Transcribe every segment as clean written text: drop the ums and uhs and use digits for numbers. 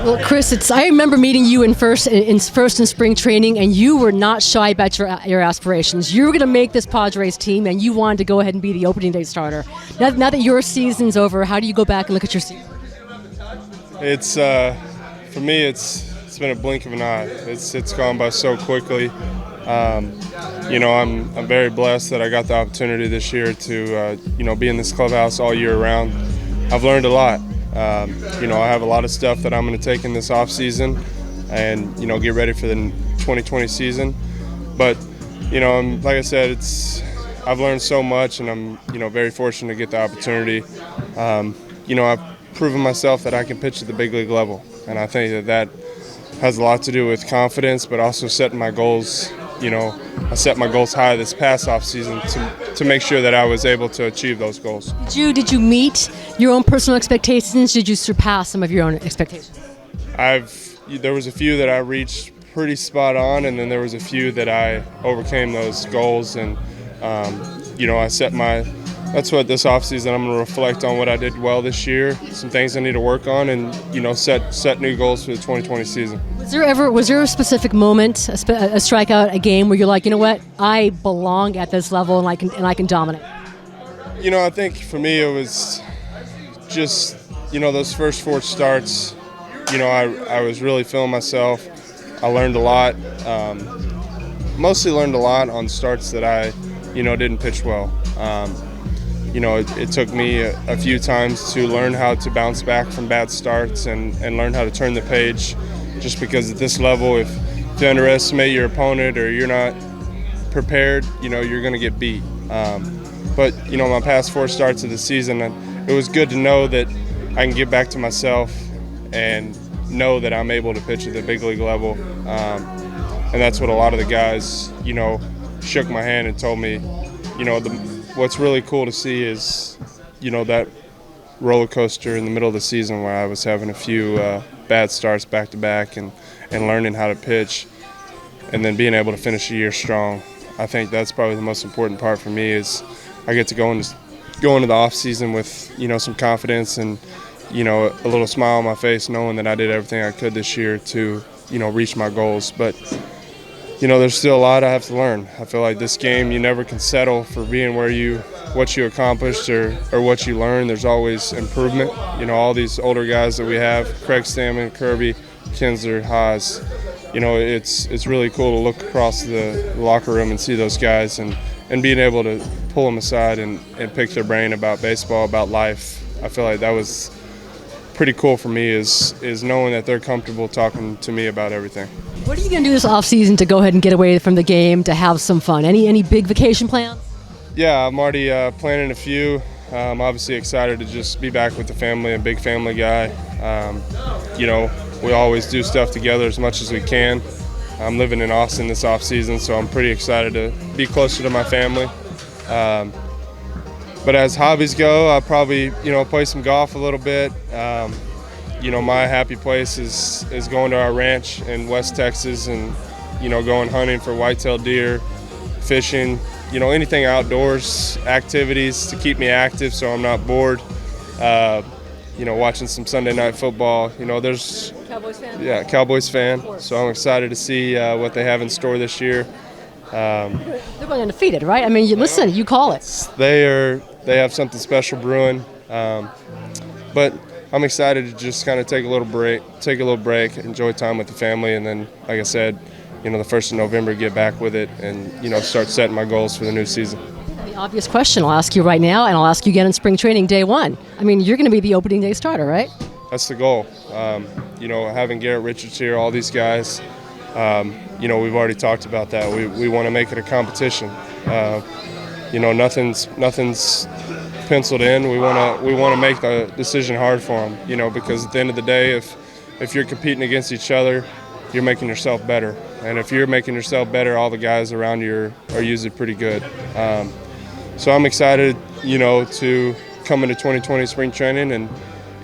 Well, Chris, I remember meeting you in first in spring training, and you were not shy about your aspirations. You were going to make this Padres team, and you wanted to go ahead and be the opening day starter. Now that your season's over, how do you go back and look at your season? It's for me, it's been a blink of an eye. It's gone by so quickly. I'm very blessed that I got the opportunity this year to be in this clubhouse all year round. I've learned a lot. I have a lot of stuff that I'm going to take in this off season, and get ready for the 2020 season. But like I said, I've learned so much, and I'm very fortunate to get the opportunity. I've proven myself that I can pitch at the big league level, and I think that has a lot to do with confidence, but also setting my goals. I set my goals high this past off season to make sure that I was able to achieve those goals. Did you meet your own personal expectations? Did you surpass some of your own expectations? There was a few that I reached pretty spot on, and then there was a few that I overcame those goals, and I set that's what this offseason I'm going to reflect on what I did well this year, some things I need to work on, and set new goals for the 2020 season. Was there a specific moment, a strikeout, a game where you're like, you know what, I belong at this level and I can dominate? I think for me it was just those first 4 starts. I was really feeling myself. I learned a lot. Mostly learned a lot on starts that I didn't pitch well. It took me a few times to learn how to bounce back from bad starts and learn how to turn the page, just because at this level, if you underestimate your opponent or you're not prepared, you're going to get beat. But my past 4 starts of the season, it was good to know that I can get back to myself and know that I'm able to pitch at the big league level. And that's what a lot of the guys, shook my hand and told me, what's really cool to see is, that roller coaster in the middle of the season where I was having a few bad starts back to back and learning how to pitch, and then being able to finish the year strong. I think that's probably the most important part for me is I get to go into the off season with some confidence and a little smile on my face, knowing that I did everything I could this year to reach my goals. But there's still a lot I have to learn. I feel like this game, you never can settle for being what you accomplished or what you learned. There's always improvement. All these older guys that we have, Craig Stammen, Kirby, Kinsler, Haas, it's really cool to look across the locker room and see those guys and being able to pull them aside and pick their brain about baseball, about life. I feel like that was pretty cool for me is knowing that they're comfortable talking to me about everything. What are you going to do this off-season to go ahead and get away from the game, to have some fun? Any big vacation plans? Yeah, I'm already planning a few. I'm obviously excited to just be back with the family, a big family guy. We always do stuff together as much as we can. I'm living in Austin this off-season, so I'm pretty excited to be closer to my family. But as hobbies go, I'll probably, play some golf a little bit. My happy place is going to our ranch in West Texas and, going hunting for white-tailed deer, fishing, anything outdoors, activities to keep me active so I'm not bored. Watching some Sunday night football. There's Cowboys fan? Yeah, Cowboys fan. So I'm excited to see what they have in store this year. They're going undefeated, right? I mean, you call it. They have something special brewing. But I'm excited to just kind of take a little break, enjoy time with the family, and then, like I said, the 1st of November, get back with it and, start setting my goals for the new season. The obvious question I'll ask you right now, and I'll ask you again in spring training day 1. I mean, you're going to be the opening day starter, right? That's the goal. Having Garrett Richards here, all these guys, we've already talked about that. We want to make it a competition. Nothing's penciled in. We want to make the decision hard for them, because at the end of the day, if you're competing against each other, you're making yourself better. And if you're making yourself better, all the guys around you are usually pretty good. So I'm excited, to come into 2020 spring training, and,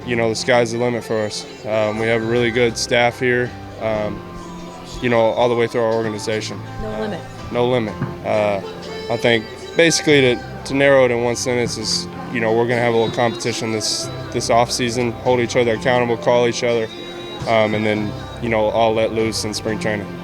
the sky's the limit for us. We have a really good staff here, all the way through our organization. No limit. No limit. I think basically to narrow it in one sentence is, we're going to have a little competition this off season, hold each other accountable, call each other, and then all let loose in spring training.